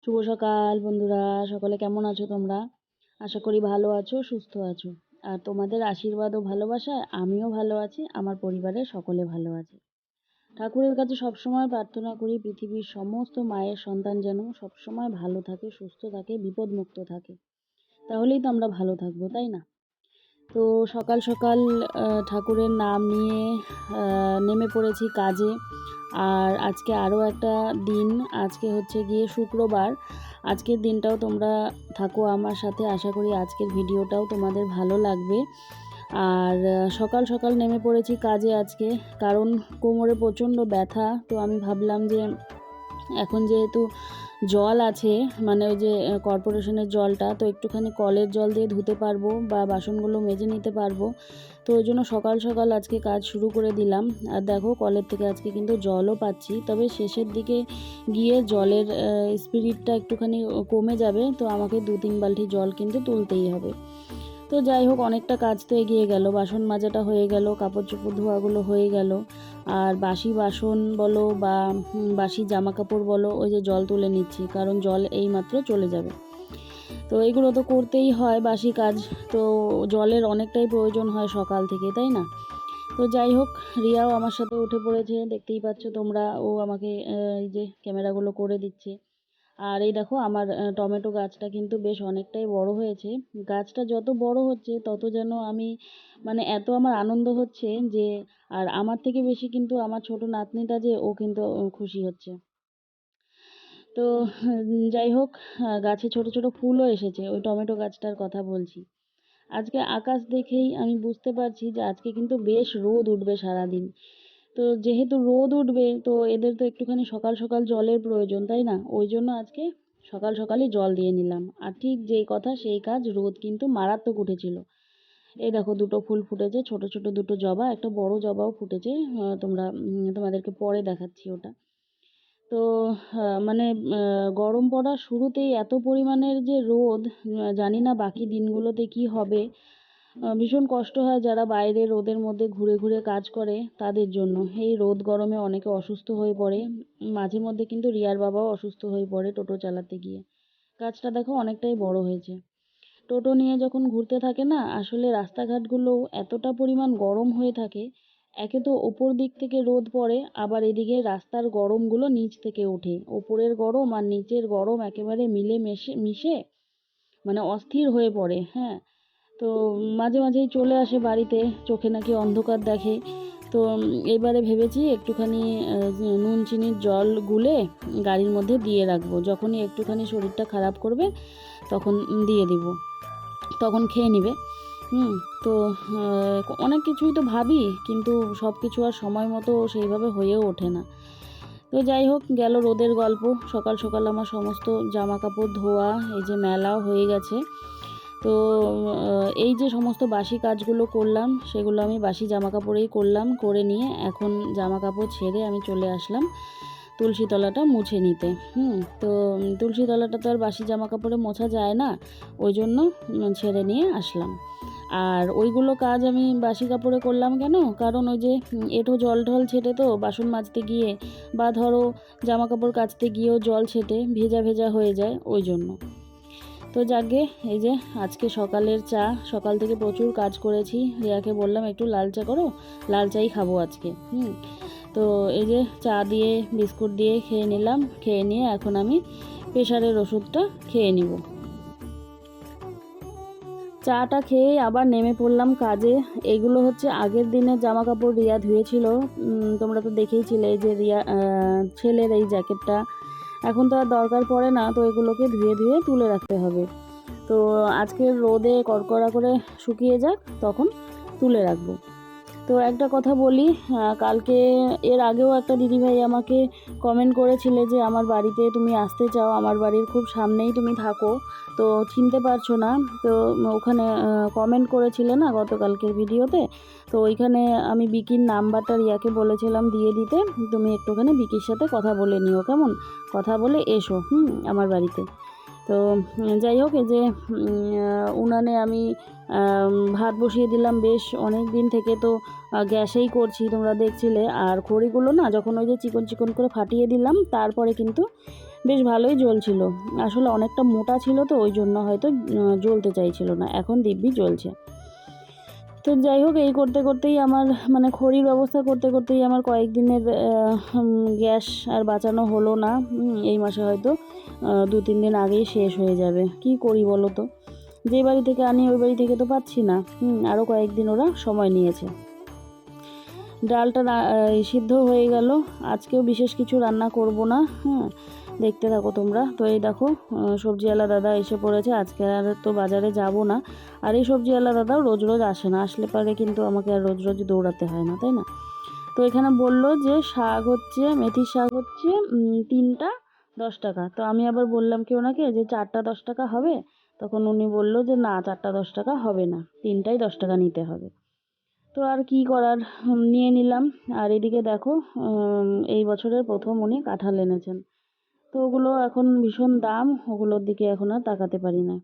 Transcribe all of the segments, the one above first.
শুভ সকাল বন্ধুরা, সকলে কেমন আছো তোমরা? আশা করি ভালো আছো, সুস্থ আছো। আর তোমাদের আশীর্বাদ ও ভালোবাসায় আমিও ভালো আছি, আমার পরিবারের সকলে ভালো আছে। ঠাকুরের কাছে সবসময় প্রার্থনা করি পৃথিবীর সমস্ত মায়ের সন্তান যেন সবসময় ভালো থাকে, সুস্থ থাকে, বিপদমুক্ত থাকে। তাহলেই তো আমরা ভালো থাকবো, তাই না? তো সকাল সকাল ঠাকুরের নাম নিয়ে নেমে পড়েছি কাজে। আর আজকে আরও একটা দিন, আজকে হচ্ছে গিয়ে শুক্রবার। আজকের দিনটাও তোমরা থাকো আমার সাথে, আশা করি আজকের ভিডিওটাও তোমাদের ভালো লাগবে। আর সকাল সকাল নেমে পড়েছি কাজে আজকে, কারণ কোমরে প্রচণ্ড ব্যথা। তো আমি ভাবলাম যে এখন যেহেতু জল আছে, মানে ওই যে কর্পোরেশনের জলটা, তো একটুখানি কলের জল দিয়ে ধুতে পারবো বা বাসনগুলো মেজে নিতে পারবো। তো ওই জন্য সকাল সকাল আজকে কাজ শুরু করে দিলাম। আর দেখো কলের থেকে আজকে কিন্তু জলও পাচ্ছি, তবে শেষের দিকে গিয়ে জলের স্পিরিটটা একটুখানি কমে যাবে, তো আমাকে 2-3 বালতি জল কিন্তু তুলতেই হবে। তো যাই হোক, অনেকটা কাজ তো এগিয়ে গেল, বাসন মাজাটা হয়ে গেল, কাপড় চোপড় ধোয়াগুলো হয়ে গেল। আর বাসি বাসন বলো বা বাসি জামা কাপড় বলো, ওই যে জল তুলে নিচ্ছি, কারণ জল এইমাত্র চলে যাবে। তো এগুলো তো করতেই হয়, বাসি কাজ। তো জলের অনেকটাই প্রয়োজন হয় সকাল থেকে, তাই না? তো যাই হোক, রিয়াও আমার সাথে উঠে পড়েছে, দেখতেই পাচ্ছ তোমরা। ও আমাকে এই যে ক্যামেরাগুলো করে দিচ্ছে। আর এই দেখো আমার টমেটো গাছটা কিন্তু বেশ অনেকটাই বড় হয়েছে। গাছটা যত বড় হচ্ছে তত যেন আমি, মানে এত আমার আনন্দ হচ্ছে যে, আর আমার থেকে বেশি কিন্তু আমার ছোট নাতনিটা, যে ও কিন্তু খুশি হচ্ছে। তো যাই হোক, গাছে ছোট ছোট ফুলও এসেছে, ওই টমেটো গাছটার কথা বলছি। আজকে আকাশ দেখেই আমি বুঝতে পারছি যে আজকে কিন্তু বেশ রোদ উঠবে সারাদিন। তো যেহেতু রোদ উঠবে, তো এদের তো একটুখানি সকাল সকাল জলের প্রয়োজন, তাই না? ওই জন্য আজকে সকাল সকালই জল দিয়ে নিলাম। আর ঠিক যেই কথা সেই কাজ, রোদ কিন্তু মারাত্মক উঠেছিল। এই দেখো দুটো ফুল ফুটেছে, ছোট ছোট দুটো জবা, একটা বড় জবাও ফুটেছে। তোমরা তোমাদেরকে পরে দেখাচ্ছি ওটা। তো মানে গরম পড়ার শুরুতেই এত পরিমাণের যে রোদ, জানি না বাকি দিনগুলোতে কি হবে। ভীষণ কষ্ট হয় যারা বাইরে রোদের মধ্যে ঘুরে ঘুরে কাজ করে তাদের জন্য। এই রোদ গরমে অনেকে অসুস্থ হয়ে পড়ে। মাঝে মধ্যে কিন্তু রিয়ার বাবাও অসুস্থ হয়ে পড়ে টোটো চালাতে গিয়ে। গাছটা দেখো অনেকটাই বড় হয়েছে। টোটো নিয়ে যখন ঘুরতে থাকে না, আসলে রাস্তাঘাটগুলো এতটা পরিমাণ গরম হয়ে থাকে। একে তো ওপর দিক থেকে রোদ পড়ে, আবার এদিকে রাস্তার গরমগুলো নিচ থেকে ওঠে, ওপরের গরম আর নিচের গরম একেবারে মিলে মিশে মানে অস্থির হয়ে পড়ে। হ্যাঁ, তো মাঝে মাঝেই চলে আসে বাড়িতে, চোখে নাকি অন্ধকার দেখে। তো এবারে ভেবেছি একটুখানি নুন চিনির জল গুলে গাড়ির মধ্যে দিয়ে রাখবো, যখনই একটুখানি শরীরটা খারাপ করবে তখন দিয়ে দিব, তখন খেয়ে নিবে। হুম। তো অনেক কিছুই তো ভাবি, কিন্তু সব কিছু আর সময় মতো সেইভাবে হয়েও ওঠে না। তো যাই হোক, গেল রোদের গল্প। সকাল সকাল আমার সমস্ত জামা কাপড় ধোয়া, এই যে মেলাও হয়ে গেছে। তো এই যে সমস্ত বাসি কাজগুলো করলাম, সেগুলো আমি বাসি জামা কাপড়েই করলাম। করে নিয়ে এখন জামা কাপড় ছেড়ে আমি চলে আসলাম তুলসী তলাটা মুছে নিতে। তো তুলসী তলাটা তো আর বাসি জামা কাপড়ে মোছা যায় না, ওই জন্য ছেড়ে নিয়ে আসলাম। আর ওইগুলো কাজ আমি বাসি কাপড়ে করলাম কেন, কারণ ওই যে এঁটো জল ঢল ছেটে তো বাসন মাজতে গিয়ে, বা ধরো জামা কাপড় কাচতে গিয়েও জল ছেটে ভেজা ভেজা হয়ে যায়, ওই জন্য। তো যাকগে, এই যে আজকে সকালের চা, সকাল থেকে প্রচুর কাজ করেছি। রিয়াকে বললাম একটু লাল চা করো, লাল চাই খাবো আজকে। তো এই যে চা দিয়ে বিস্কুট দিয়ে খেয়ে নিলাম। খেয়ে নিয়ে এখন আমি প্রেশারের ওষুধটা খেয়ে নিব। চাটা খেয়ে আবার নেমে পড়লাম কাজে। এগুলো হচ্ছে আগের দিনের জামা কাপড়, রিয়া ধুয়েছিল। তোমরা তো দেখেইছিলে যে রিয়া ছেলের এই জ্যাকেটটা এখন তো আর দরকার পড়ে না, তো এগুলোকে ধুয়ে ধুয়ে তুলে রাখতে হবে। তো আজকের রোদে কড়কড়া করে শুকিয়ে যাক, তখন তুলে রাখবো। তো একটা কথা বলি, কালকে এর আগেও একটা দিদিভাই আমাকে কমেন্ট করেছিলে যে আমার বাড়িতে তুমি আসতে চাও, আমার বাড়ির খুব সামনেই তুমি থাকো, তো চিনতে পারছো না। তো ওখানে কমেন্ট করেছিলে না গতকালকের ভিডিওতে, তো ওইখানে আমি বিকির নাম্বারটা রিয়াকে বলেছিলাম দিয়ে দিতে। তুমি একটুখানি বিকির সাথে কথা বলে নিও, কেমন? কথা বলে এসো আমার বাড়িতে। তো যাই হোক, এই যে উনানে আমি ভাত বসিয়ে দিলাম বেশ অনেক দিন থেকে, তো গ্যাসেই করছি, তোমরা দেখছিলে। আর খড়িগুলো না যখন ওই যে চিকন চিকন করে ফাটিয়ে দিলাম, তারপরে কিন্তু বেশ ভালোই জ্বলছিল। আসলে অনেকটা মোটা ছিল তো ওই জন্য হয়তো জ্বলতে চাইছিল না, এখন দিব্যি জ্বলছে। তো যাই হোক, এই করতে করতেই আমার মানে খড়ির ব্যবস্থা করতে করতেই আমার কয়েকদিনের গ্যাস আর বাঁচানো হলো না। এই মাসে হয়তো 2-3 দিন আগেই শেষ হয়ে যাবে। কি করি বলো তো, যে বাড়ি থেকে আনি ওই বাড়ি থেকে তো পাচ্ছি না। আরও কয়েকদিন ওরা সময় নিয়েছে। ডালটা সিদ্ধ হয়ে গেল। আজকেও বিশেষ কিছু রান্না করব না। দেখতে থাকো তোমরা। তো এই দেখো, সবজিওয়ালা দাদা এসে পড়েছে। আজকে আর তো বাজারে যাব না। আর এই সবজিওয়ালা দাদাও রোজ রোজ আসে না, আসলে পারে কিন্তু আমাকে আর রোজ রোজ দৌড়াতে হয় না, তাই না? তো এখানে বলল যে শাক হচ্ছে, মেথির শাক হচ্ছে 3টা 10 টাকা। তো আমি আবার বললাম কি ওনাকে যে 4টা 10 টাকা হবে? তখন উনি বলল যে না, 4টা 10 টাকা হবে না, 3টাই 10 টাকা নিতে হবে। তো আর কি করার, নিয়ে নিলাম। আর এদিকে দেখো, এই বছরের প্রথম উনি কাঁঠাল এনেছেন। তো ওগুলো এখন ভীষণ দাম, ওগুলোর দিকে এখন আর তাকাতে পারি না।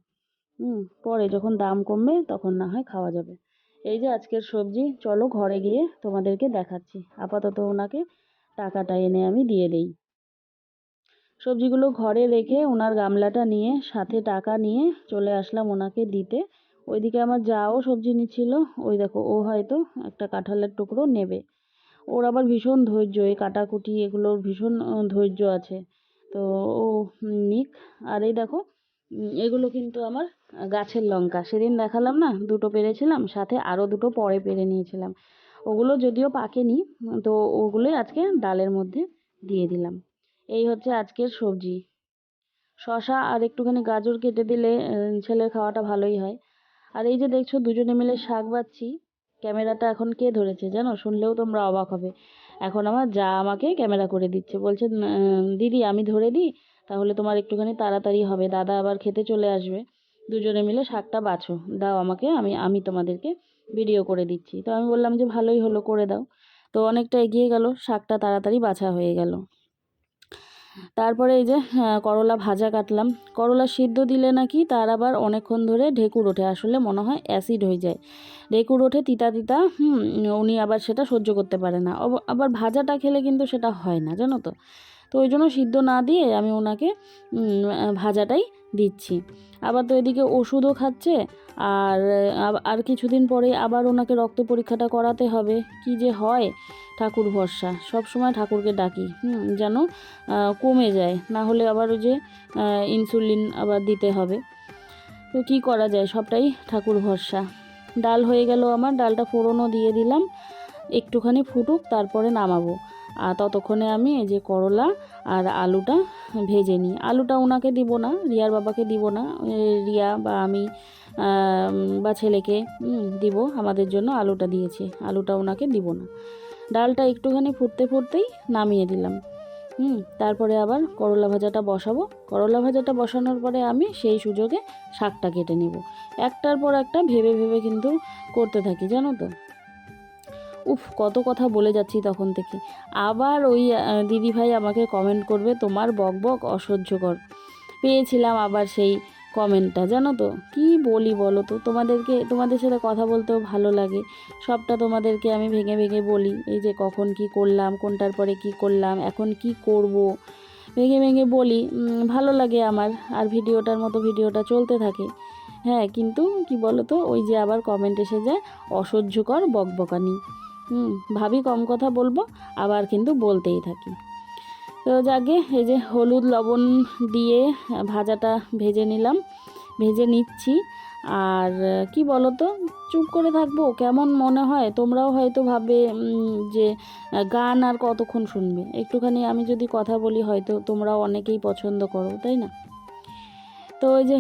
পরে যখন দাম কমবে তখন না হয় খাওয়া যাবে। এই যে আজকের সবজি, চলো ঘরে গিয়ে তোমাদেরকে দেখাচ্ছি। আপাতত ওনাকে টাকাটা এনে আমি দিয়ে দেই। সবজিগুলো ঘরে রেখে ওনার গামলাটা নিয়ে সাথে টাকা নিয়ে চলে আসলাম ওনাকে দিতে। ওইদিকে আমার যাও সবজি নিচ্ছিল। ওই দেখো, ও হয়তো একটা কাঁঠালের টুকরো নেবে। ওর আবার ভীষণ ধৈর্য, এই কাটাকুটি এগুলোর ভীষণ ধৈর্য আছে। তো ও নিক। আর এই দেখো, এগুলো কিন্তু আমার গাছের লঙ্কা। সেদিন দেখালাম না, 2টো পেরেছিলাম, সাথে আরও 2টো পরে পেরে নিয়েছিলাম। ওগুলো যদিও পাকেনি, তো ওগুলোই আজকে ডালের মধ্যে দিয়ে দিলাম। এই হচ্ছে আজকের সবজি। শসা আর একটুখানি গাজর কেটে দিলে ছেলের খাওয়াটা ভালোই হয়। আর এই যে দেখছো দুজনে মিলে শাক বাঁচছি, ক্যামেরাটা এখন কে ধরেছে জানো? শুনলেও তোমরা অবাক হবে। এখন আমার যা আমাকে ক্যামেরা করে দিচ্ছে, বলছে দিদি আমি ধরে দিই, তাহলে তোমার একটুখানি তাড়াতাড়ি হবে, দাদা আবার খেতে চলে আসবে। দুজনে মিলে শাকটা বাছো, দাও আমাকে, আমি আমি তোমাদেরকে ভিডিও করে দিচ্ছি। তো আমি বললাম যে ভালোই হলো, করে দাও। তো অনেকটা এগিয়ে গেল, শাকটা তাড়াতাড়ি বাছা হয়ে গেল। তারপরে এই যে করলা ভাজা কাটলাম। করলা সিদ্ধ দিলে নাকি তার আবার অনেকক্ষণ ধরে ঢেকুর ওঠে, আসলে মনে হয় অ্যাসিড হয়ে যায়, ঢেকুর ওঠে তিতা তিতা। উনি আবার সেটা সহ্য করতে পারে না। আবার ভাজাটা খেলে কিন্তু সেটা হয় না, জানো তো। তো ওই জন্য সিদ্ধ না দিয়ে আমি ওনাকে ভাজাটাই দিচ্ছি। আবার তো এদিকে ওষুধও খাচ্ছে। আর আর কিছুদিন পরে আবার ওনাকে রক্ত পরীক্ষাটা করাতে হবে। কি যে হয়, ঠাকুর ভরসা। সব সময় ঠাকুরকে ডাকি যেন কমে যায়, না হলে আবার ওই যে ইনসুলিন আবার দিতে হবে। তো কি করা যায়, সবটাই ঠাকুর ভরসা। ডাল হয়ে গেল আমার, ডালটা ফোড়নও দিয়ে দিলাম, একটুখানি ফুটুক তারপরে নামাবো। আর ততক্ষণে আমি এই যে করলা আর আলুটা ভেজে নিই। আলুটা ওনাকে দিব না, রিয়ার বাবাকে দিব না, রিয়া বা আমি বা ছেলেকে দিব, আমাদের জন্য আলুটা দিয়েছি, আলুটা ওনাকে দিব না। ডালটা একটুখানি ফুটতে ফুটতেই নামিয়ে দিলাম। তারপরে আবার করলা ভাজাটা বসাবো। করলা ভাজাটা বসানোর পরে আমি সেই সুযোগে শাকটা কেটে নেব। একটার পর একটা ভেবে ভেবে কিন্তু করতে থাকি, জানো তো। উফ, কত কথা বলে যাচ্ছি তখন থেকে। আবার ওই দিদিভাই আমাকে কমেন্ট করবে তোমার বকবক অসহ্যকর। পেয়েছিলাম আবার সেই কমেন্টটা, জানো তো। কি বলি বলো তো, তোমাদের সাথে কথা বলতেও ভালো লাগে। সবটা তোমাদেরকে আমি ভেঙে ভেঙে বলি, এই যে কখন কি করলাম, কোনটার পরে কি করলাম, এখন কি করব, ভেঙে ভেঙে বলি। ভালো লাগে আমার। আর ভিডিওটা চলতে থাকে। হ্যাঁ, কিন্তু কি বলো তো, ওই যে আবার কমেন্ট এসে যায় অসহ্যকর বকবকানি। ভাবি কম কথা বলবো, আবার কিন্তু বলতেই থাকি। তো যাকে এই যে হলুদ লবণ দিয়ে ভাজাটা ভেজে নিচ্ছি। আর কি বলো তো, চুপ করে থাকবো কেমন মনে হয়। তোমরাও হয়তো ভাববে যে গান আর কতক্ষণ শুনবে, একটুখানি আমি যদি কথা বলি হয়তো তোমরাও অনেকেই পছন্দ করো, তাই না? তো ওই যে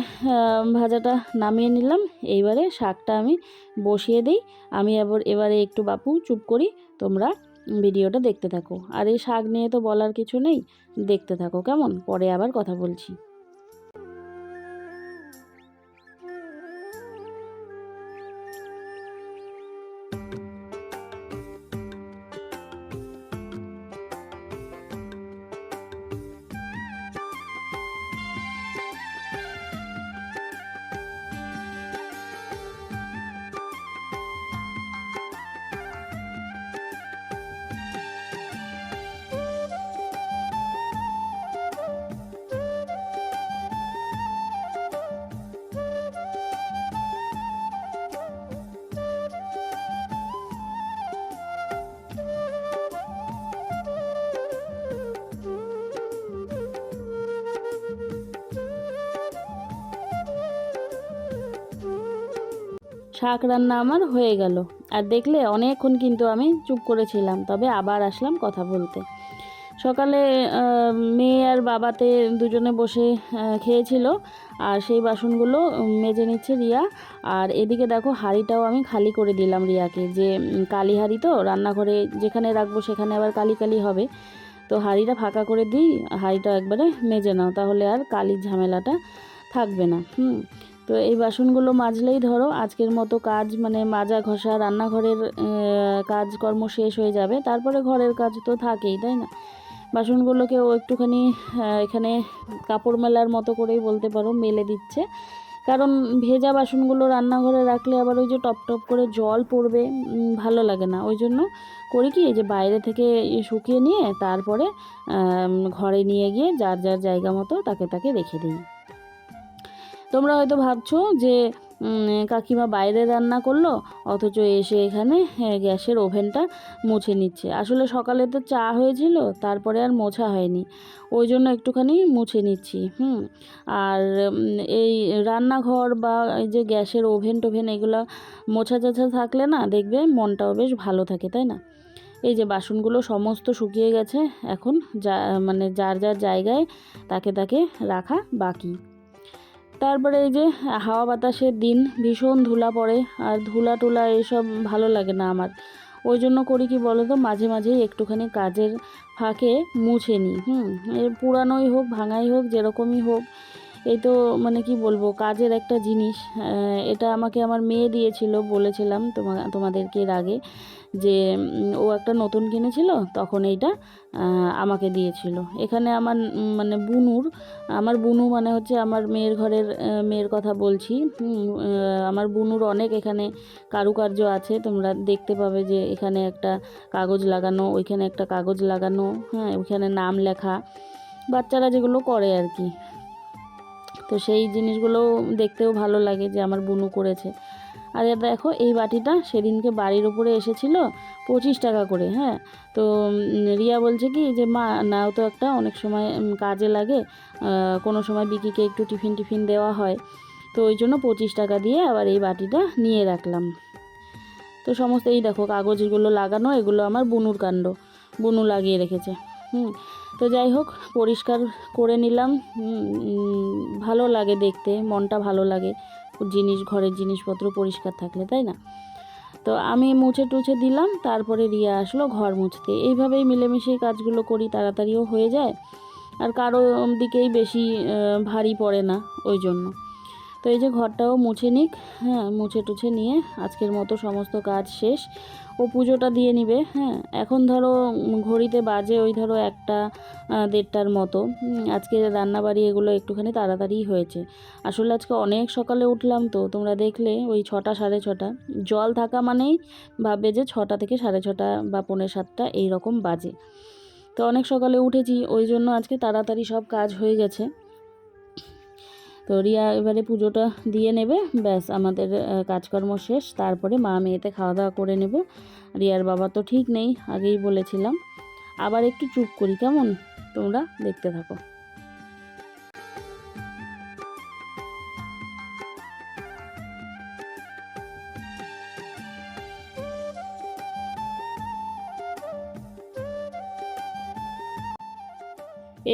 ভাজাটা নামিয়ে নিলাম। এইবারে শাকটা আমি বসিয়ে দিই। আমি এবারে একটু বাপু চুপ করি, তোমরা ভিডিওটা দেখতে থাকো। আর এই শাক নিয়ে তো বলার কিছু নেই, দেখতে থাকো কেমন, পরে আবার কথা বলছি। শাক রান্না আমার হয়ে গেল। আর দেখলে অনেকক্ষণ কিন্তু আমি চুপ করেছিলাম, তবে আবার আসলাম কথা বলতে। সকালে মেয়ে আর বাবাতে দুজনে বসে খেয়েছিল, আর সেই বাসনগুলো মেজে নিচ্ছে রিয়া। আর এদিকে দেখো হাঁড়িটাও আমি খালি করে দিলাম রিয়াকে, যে কালি হাঁড়ি তো, রান্নাঘরে যেখানে রাখবো সেখানে আবার কালি কালি হবে, তো হাঁড়িটা ফাঁকা করে দিই, হাঁড়িটা একবারে মেজে নাও, তাহলে আর কালির ঝামেলাটা থাকবে না। তো এই বাসনগুলো মাজলেই ধরো আজকের মতো কাজ, মানে মাজা ঘষা রান্নাঘরের কাজকর্ম শেষ হয়ে যাবে। তারপরে ঘরের কাজ তো থাকেই, তাই না? বাসনগুলোকেও একটুখানি এখানে কাপড় মেলার মতো করেই বলতে পারো, মেলে দিচ্ছে। কারণ ভেজা বাসনগুলো রান্নাঘরে রাখলে আবার ওই যে টপ টপ করে জল পড়বে, ভালো লাগে না। ওই জন্য করি কি, যে বাইরে থেকে শুকিয়ে নিয়ে তারপরে ঘরে নিয়ে গিয়ে যার যার জায়গা মতো তাকে তাকে রেখে দিই। তোমরা হয়তো ভাবছো যে কাকিমা বাইরে রান্না করলো, অথচ এসে এখানে গ্যাসের ওভেনটা মুছে নিচ্ছে। আসলে সকালে তো চা হয়েছিল, তারপরে আর মোছা হয়নি, ওই জন্য একটুখানি মুছে নিচ্ছি। আর এই রান্নাঘর বা এই যে গ্যাসের ওভেন টোভেন এগুলো মোছা চাছা থাকলে না, দেখবে মনটাও বেশ ভালো থাকে, তাই না? এই যে বাসনগুলো সমস্ত শুকিয়ে গেছে, এখন মানে যার যার জায়গায় তাকে তাকে রাখা বাকি। তারপরে এই যে হাওয়া বাতাসের দিন, ভীষণ ধুলা পড়ে, আর ধুলা টুলা এসব ভালো লাগে না আমার। ওই জন্য করি কি বলো তো, মাঝে মাঝেই একটুখানি কাজের ফাঁকে মুছে নিই। পুরানোই হোক ভাঙাই হোক যেরকমই হোক, এই তো মানে কি বলবো, কাজের একটা জিনিস। এটা আমাকে আমার মেয়ে দিয়েছিল, বলেছিলাম তোমাদেরকে এর আগে, যে ও একটা নতুন কিনেছিল, তখন এইটা আমাকে দিয়েছিল। এখানে আমার মানে আমার বুনু মানে হচ্ছে আমার মেয়ের ঘরের মেয়ের কথা বলছি। আমার বুনুর অনেক এখানে কারুকার্য আছে, তোমরা দেখতে পাবে যে এখানে একটা কাগজ লাগানো, ওইখানে একটা কাগজ লাগানো, ওইখানে নাম লেখা, বাচ্চারা যেগুলো করে আর কি। তো সেই জিনিসগুলো দেখতেও ভালো লাগে যে আমার বুনু করেছে। আর দেখো এই বাটিটা সেদিনকে বাড়ির উপরে এসেছিল 25 টাকা করে। তো রিয়া বলছে কি যে মা নাও তো একটা, অনেক সময় কাজে লাগে, কোনো সময় বিকিকে একটু টিফিন দেওয়া হয়, তো ওই জন্য 25 টাকা দিয়ে আবার এই বাটিটা নিয়ে রাখলাম। তো সমস্ত এই দেখো কাগজগুলো লাগানো, এগুলো আমার বুনুর কাণ্ড, বুনু লাগিয়ে রেখেছে। তো যাই হোক, পরিষ্কার করে নিলাম। ভালো লাগে দেখতে, মনটা ভালো লাগে ঘরের জিনিসপত্র পরিষ্কার থাকলে, তাই না? তো আমি মুছে টুছে দিলাম, তারপরে রিয়া আসলো ঘর মুছতে। এইভাবেই মিলেমিশে কাজগুলো করি, তাড়াতাড়িও হয়ে যায়, আর কারো দিকেই বেশি ভারী পড়ে না, ওই জন্য। তো এই যে ঘরটাও মুছে নিক, মুছে টুছে নিয়ে আজকের মতো সমস্ত কাজ শেষ। ও পুজোটা দিয়ে নিবে। এখন ধরো ঘড়িতে বাজে ওই ধরো 1টা 1:30টার মতো। আজকে রান্নাবাড়ি এগুলো একটুখানি তাড়াতাড়ি হয়েছে। আসলে আজকে অনেক সকালে উঠলাম, তো তোমরা দেখলে ওই 6টা 6:30। জল থাকা মানেই ভাববে যে 6টা থেকে 6:30 বা 6:45 এইরকম বাজে। তো অনেক সকালে উঠেছি, ওই জন্য আজকে তাড়াতাড়ি সব কাজ হয়ে গেছে। তো রিয়া এবারে পুজোটা দিয়ে নেবে, ব্যাস আমাদের কাজকর্ম শেষ। তারপরে মা মেয়েতে খাওয়া দাওয়া করে নেব। রিয়ার বাবা তো ঠিক নেই, আগেই বলেছিলাম। আবার একটু চুপ করি, কেমন? তোমরা দেখতে থাকো।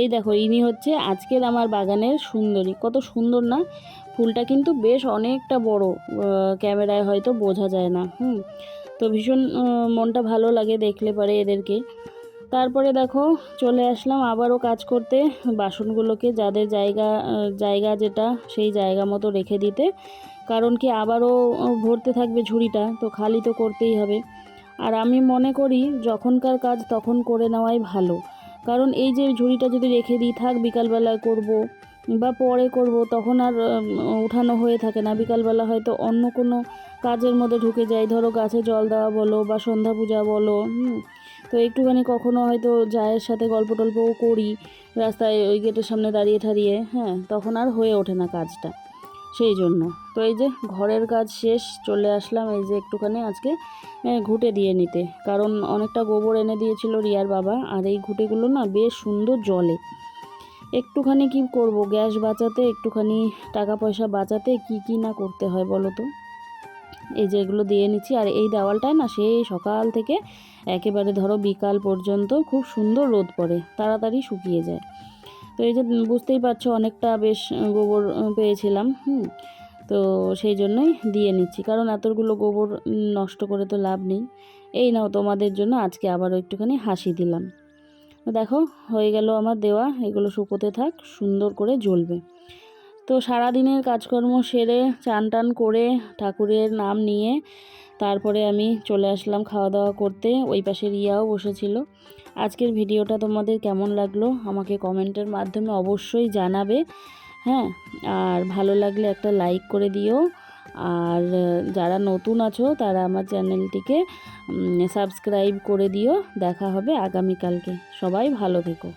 এই দেখো, ইনি হচ্ছে আজকের আমার বাগানের সুন্দরী। কত সুন্দর না? ফুলটা কিন্তু বেশ অনেকটা বড়, ক্যামেরায় হয়তো বোঝা যায় না। তো ভীষণ মনটা ভালো লাগে দেখলে পরে এদেরকে। তারপরে দেখো চলে আসলাম আবারও কাজ করতে, বাসনগুলোকে যাদের জায়গা যেটা সেই জায়গা মতো রেখে দিতে। কারণ কি আবারও ভরতে থাকবে ঝুড়িটা, তো খালি তো করতেই হবে। আর আমি মনে করি যখনকার কাজ তখন করে নেওয়াই ভালো। কারণ এই যে ঝুড়িটা যদি রেখে দিই, থাক বিকালবেলায় করব বা পরে করব, তখন আর উঠানো হয়ে থাকে না। বিকালবেলা হয়তো অন্য কোনো কাজের মধ্যে ঢুকে যাই, ধরো গাছে জল দেওয়া বলো বা সন্ধ্যা পূজা বলো। তো একটুখানি কখনো হয়তো জায়ের সাথে গল্প টল্পও করি রাস্তায়, ওই গেটের সামনে দাঁড়িয়ে ঠাড়িয়ে, তখন আর হয়ে ওঠে না কাজটা, সেই জন্য। তো এই যে ঘরের কাজ শেষ, চলে আসলাম এই যে একটুখানি আজকে ঘুঁটে দিয়ে নিতে। কারণ অনেকটা গোবর এনে দিয়েছিল রিয়ার বাবা, আর এই ঘুঁটেগুলো না বেশ সুন্দর জলে। একটুখানি কি করব, গ্যাস বাঁচাতে, একটুখানি টাকা পয়সা বাঁচাতে কি না করতে হয় বলো তো। এই যে এগুলো দিয়ে নিচ্ছি। আর এই দেওয়ালটায় না সেই সকাল থেকে একেবারে ধরো বিকাল পর্যন্ত খুব সুন্দর রোদ পড়ে, তাড়াতাড়ি শুকিয়ে যায়। তো এই যে বুঝতেই পারছো অনেকটা বেশ গোবর পেয়েছিলাম, তো সেই জন্যই দিয়ে নিচ্ছি, কারণ এতগুলো গোবর নষ্ট করে তো লাভ নেই। এই নাও তোমাদের জন্য আজকে আবারও একটুখানি হাসি দিলাম। দেখো হয়ে গেল আমার দেওয়া, এগুলো শুকোতে থাক, সুন্দর করে জ্বলবে। তো সারাদিনের কাজকর্ম সেরে চান টান করে ঠাকুরের নাম নিয়ে তারপরে আমি চলে আসলাম খাওয়া দাওয়া করতে। ওই পাশে রিয়াও বসেছিল। আজকের ভিডিওটা তোমাদের কেমন লাগলো আমাকে কমেন্টের মাধ্যমে অবশ্যই জানাবে। হ্যাঁ, আর ভালো লাগলে একটা লাইক করে দিও। আর যারা নতুন আছো তারা আমার চ্যানেলটিকে সাবস্ক্রাইব করে দিও। দেখা হবে আগামীকালকে। সবাই ভালো থেকো।